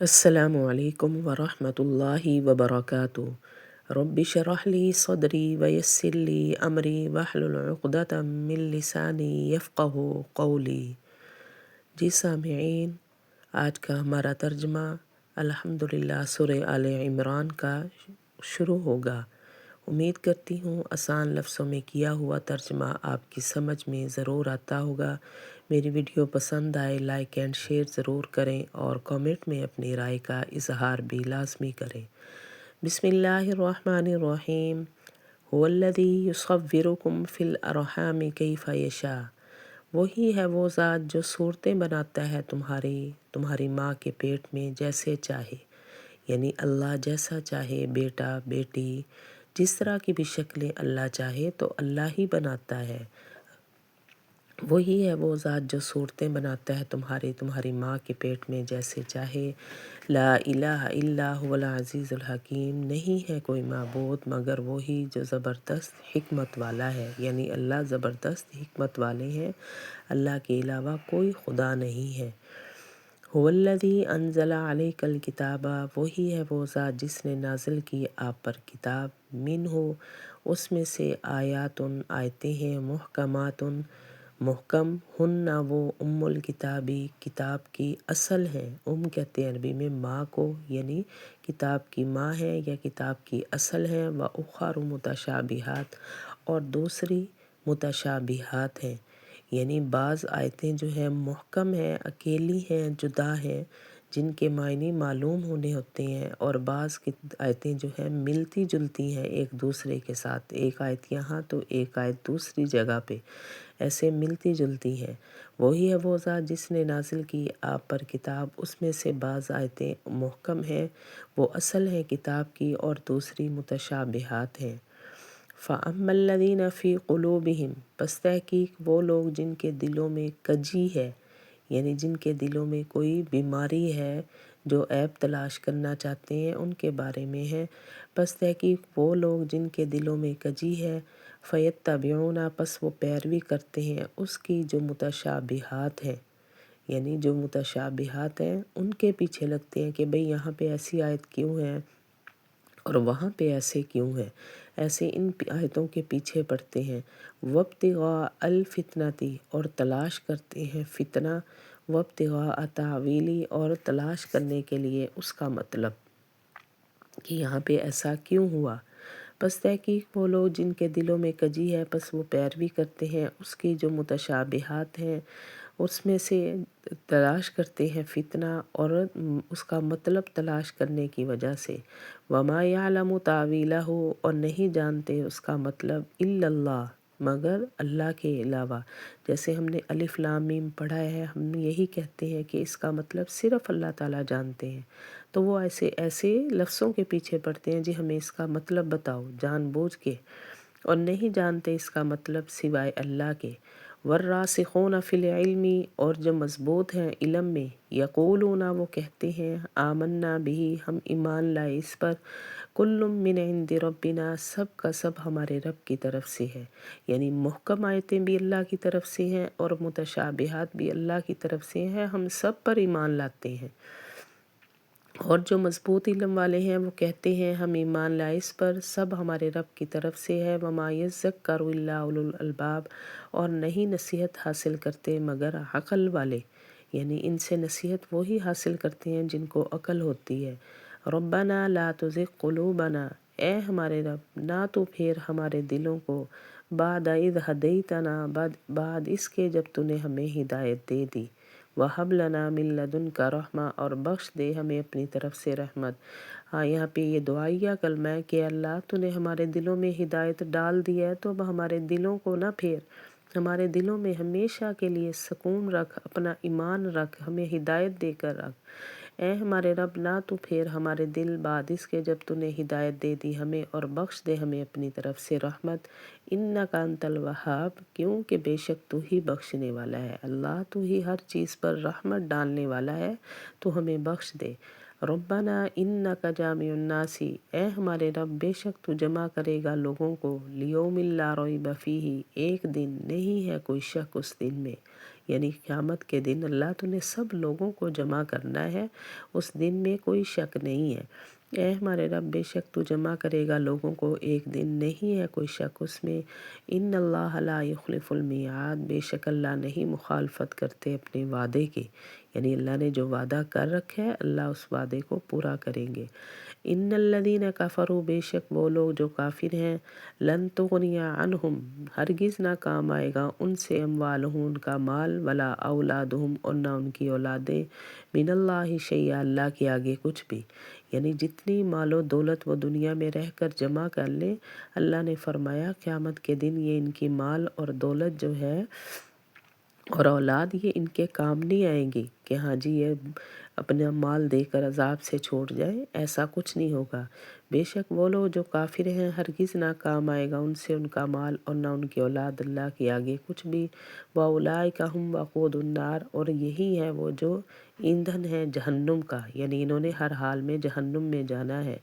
السلام علیکم ورحمۃ اللہ وبرکاتہ۔ رب اشرح لی صدری ویسر لی امری واحلل عقدۃ من لسانی یفقہوا قولی۔ جی سامعین، آج کا ہمارا ترجمہ الحمدللہ سورہ آل عمران کا شروع ہوگا۔ امید کرتی ہوں آسان لفظوں میں کیا ہوا ترجمہ آپ کی سمجھ میں ضرور آتا ہوگا۔ میری ویڈیو پسند آئے لائک اینڈ شیئر ضرور کریں اور کامنٹ میں اپنی رائے کا اظہار بھی لازمی کریں۔ بسم اللہ الرحمن الرحیم۔ هو الذی یصورکم فی الارحام کیف یشاء۔ وہی ہے وہ ذات جو صورتیں بناتا ہے تمہاری ماں کے پیٹ میں جیسے چاہے، یعنی اللہ جیسا چاہے، بیٹا بیٹی جس طرح کی بھی شکلیں اللہ چاہے تو اللہ ہی بناتا ہے۔ وہی ہے وہ ذات جو صورتیں بناتا ہے تمہاری ماں کے پیٹ میں جیسے چاہے۔ لا الہ الا هو العزیز الحکیم۔ نہیں ہے کوئی معبود مگر وہی جو زبردست حکمت والا ہے، یعنی اللہ زبردست حکمت والے ہیں، اللہ کے علاوہ کوئی خدا نہیں ہے۔ هو الذی انزل علیک الکتاب۔ وہی ہے وہ ذات جس نے نازل کی آپ پر کتاب، منہ اس میں سے آیات آیتیں ہیں، محکمات محکم، ہن وہ ام الکتابی کتاب کی اصل ہیں۔ کہتے ہیں عربی میں ماں کو، یعنی کتاب کی ماں ہے یا کتاب کی اصل ہیں۔ و اخر متشابہات، اور دوسری متشابہات ہیں، یعنی بعض آیتیں جو ہیں محکم ہیں، اکیلی ہیں، جدا ہیں، جن کے معنی معلوم ہونے ہوتے ہیں، اور بعض آیتیں جو ہیں ملتی جلتی ہیں ایک دوسرے کے ساتھ، ایک آیت یہاں تو ایک آیت دوسری جگہ پہ، ایسے ملتی جلتی ہیں۔ وہی ہے وہ ذات جس نے نازل کی آپ پر کتاب، اس میں سے بعض آیتیں محکم ہیں، وہ اصل ہیں کتاب کی، اور دوسری متشابہات ہیں۔ فَأَمَّا الَّذِينَ فِي قُلُوبِهِمْ، پس تحقیق وہ لوگ جن کے دلوں میں کجی ہے، یعنی جن کے دلوں میں کوئی بیماری ہے، جو عیب تلاش کرنا چاہتے ہیں، ان کے بارے میں ہے۔ پس تحقیق وہ لوگ جن کے دلوں میں کجی ہے، فَيَتَّبِعُونَ، پس وہ پیروی کرتے ہیں اس کی جو متشابہات ہیں، یعنی جو متشابہات ہیں ان کے پیچھے لگتے ہیں کہ بھئی یہاں پہ ایسی آیت کیوں ہے اور وہاں پہ ایسے کیوں ہے، ایسے ان آیتوں کے پیچھے پڑتے ہیں۔ وَابْتِغَاءَ الْفِتْنَةِ، اور تلاش کرتے ہیں فتنہ، وَابْتِغَاءَ تَأْوِيلِهِ، اور تلاش کرنے کے لیے اس کا مطلب کہ یہاں پہ ایسا کیوں ہوا۔ پس تحقیق وہ لوگ جن کے دلوں میں کجی ہے، پس وہ پیروی کرتے ہیں اس کی جو متشابہات ہیں، اس میں سے تلاش کرتے ہیں فتنہ، اور اس کا مطلب تلاش کرنے کی وجہ سے۔ وَمَا يَعْلَمُ تَأْوِيلَهُ، اور نہیں جانتے اس کا مطلب، إِلَّا اللَّهُ، مگر اللہ کے علاوہ۔ جیسے ہم نے الف لام میم پڑھا ہے، ہم یہی کہتے ہیں کہ اس کا مطلب صرف اللہ تعالیٰ جانتے ہیں، تو وہ ایسے لفظوں کے پیچھے پڑتے ہیں، جی ہمیں اس کا مطلب بتاؤ جان بوجھ کے، اور نہیں جانتے اس کا مطلب سوائے اللہ کے۔ والراسخون فی العلم، اور جو مضبوط ہیں علم میں، یقولون، وہ کہتے ہیں، آمنا بہ، ہم ایمان لائے اس پر، کل من عند ربنا، سب کا سب ہمارے رب کی طرف سے ہے، یعنی محکم آیتیں بھی اللہ کی طرف سے ہیں اور متشابہات بھی اللہ کی طرف سے ہیں، ہم سب پر ایمان لاتے ہیں۔ اور جو مضبوط علم والے ہیں وہ کہتے ہیں ہم ایمان لائے اس پر، سب ہمارے رب کی طرف سے ہے۔ وَمَا يَذَّكَّرُ إِلَّا أُولُو الْأَلْبَابِ، اور نہیں نصیحت حاصل کرتے مگر عقل والے، یعنی ان سے نصیحت وہی حاصل کرتے ہیں جن کو عقل ہوتی ہے۔ رَبَّنَا لَا تُزِغْ قُلُوبَنَا، اے ہمارے رب نہ تو پھیر ہمارے دلوں کو، بعد اذ ہدیتنا، بعد اس کے جب تو نے ہمیں ہدایت دے دی، وَهَبْ لَنَا مِن لَدُنْكَ رَحْمَةً، اور بخش دے ہمیں اپنی طرف سے رحمت۔ ہاں، یہاں پہ یہ دعائیہ کلمہ ہے کہ اللہ تو نے ہمارے دلوں میں ہدایت ڈال دی ہے، تو اب ہمارے دلوں کو نہ پھیر، ہمارے دلوں میں ہمیشہ کے لیے سکون رکھ، اپنا ایمان رکھ، ہمیں ہدایت دے کر رکھ۔ اے ہمارے رب نہ تو پھیر ہمارے دل بعد اس کے جب تو نے ہدایت دے دی ہمیں، اور بخش دے ہمیں اپنی طرف سے رحمت۔ انک انت الوہاب، کیونکہ بے شک تو ہی بخشنے والا ہے، اللہ تو ہی ہر چیز پر رحمت ڈالنے والا ہے، تو ہمیں بخش دے۔ ربنا انک جامع الناس، اے ہمارے رب بے شک تو جمع کرے گا لوگوں کو، لیوم لا ریب فیہ، ایک دن نہیں ہے کوئی شک اس دن میں، یعنی قیامت کے دن اللہ تو نے سب لوگوں کو جمع کرنا ہے، اس دن میں کوئی شک نہیں ہے۔ اے ہمارے رب، بے شک تو جمع کرے گا لوگوں کو ایک دن، نہیں ہے کوئی شک اس میں۔ ان اللہ لا یخلف المیعاد، بے شک اللہ نہیں مخالفت کرتے اپنے وعدے کے، یعنی اللہ نے جو وعدہ کر رکھا ہے اللہ اس وعدے کو پورا کریں گے۔ ان الذین کفروا، بے شک وہ لوگ جو کافر ہیں، لن تغنی عنہم، ہرگز نہ کام آئے گا ان سے، اموالہم، ان کا مال، ولا اولادہم، اور نہ ان کی اولادیں، من اللہ شیئا، اللہ کے آگے کچھ بھی، یعنی جتنی مال و دولت وہ دنیا میں رہ کر جمع کر لیں، اللہ نے فرمایا قیامت کے دن یہ ان کی مال اور دولت جو ہے اور اولاد یہ ان کے کام نہیں آئیں گی کہ ہاں جی یہ اپنا مال دے کر عذاب سے چھوٹ جائے، ایسا کچھ نہیں ہوگا۔ بے شک وہ لوگ جو کافر ہیں ہرگز نہ کام آئے گا ان سے ان کا مال اور نہ ان کی اولاد اللہ کے آگے کچھ بھی۔ وَأُولَٰئِكَ هُمْ وَقُودُ النَّارِ، اور یہی ہے وہ جو ایندھن ہے جہنم کا، یعنی انہوں نے ہر حال میں جہنم میں جانا ہے۔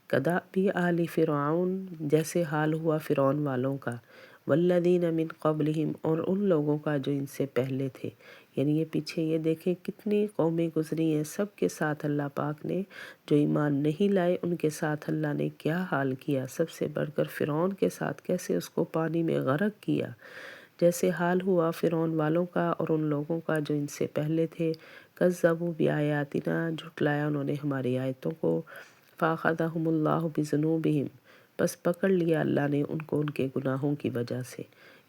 کدأبِ آلِ فرعون، جیسے حال ہوا فرعون والوں کا، والذین من قبلہم، اور ان لوگوں کا جو ان سے پہلے تھے، یعنی یہ پیچھے یہ دیکھیں کتنی قومیں گزری ہیں، سب کے ساتھ اللہ پاک نے، جو ایمان نہیں لائے ان کے ساتھ اللہ نے کیا حال کیا، سب سے بڑھ کر فرعون کے ساتھ کیسے اس کو پانی میں غرق کیا، جیسے حال ہوا فرعون والوں کا اور ان لوگوں کا جو ان سے پہلے تھے۔ کذبوا بآیاتنا، جھٹلایا انہوں نے ہماری آیتوں کو، فاخذہم اللہ بذنوبہم، بس پکڑ لیا اللہ نے ان کو ان کے گناہوں کی وجہ سے،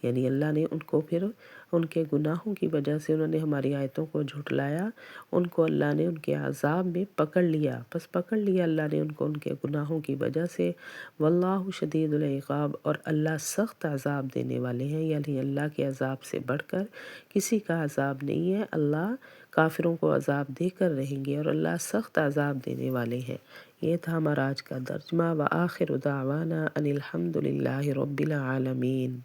یعنی اللہ نے ان کو پھر ان کے گناہوں کی وجہ سے، انہوں نے ہماری آیتوں کو جھٹلایا، ان کو اللہ نے ان کے عذاب میں پکڑ لیا، بس پکڑ لیا اللہ نے ان کو ان کے گناہوں کی وجہ سے۔ واللہ شدید العقاب، اور اللہ سخت عذاب دینے والے ہیں، یعنی اللہ کے عذاب سے بڑھ کر کسی کا عذاب نہیں ہے، اللہ کافروں کو عذاب دے کر رہیں گے اور اللہ سخت عذاب دینے والے ہیں۔ یہ تھا ہمارا آج کا ترجمہ، وآخر دعوانا ان الحمد للہ رب العالمین۔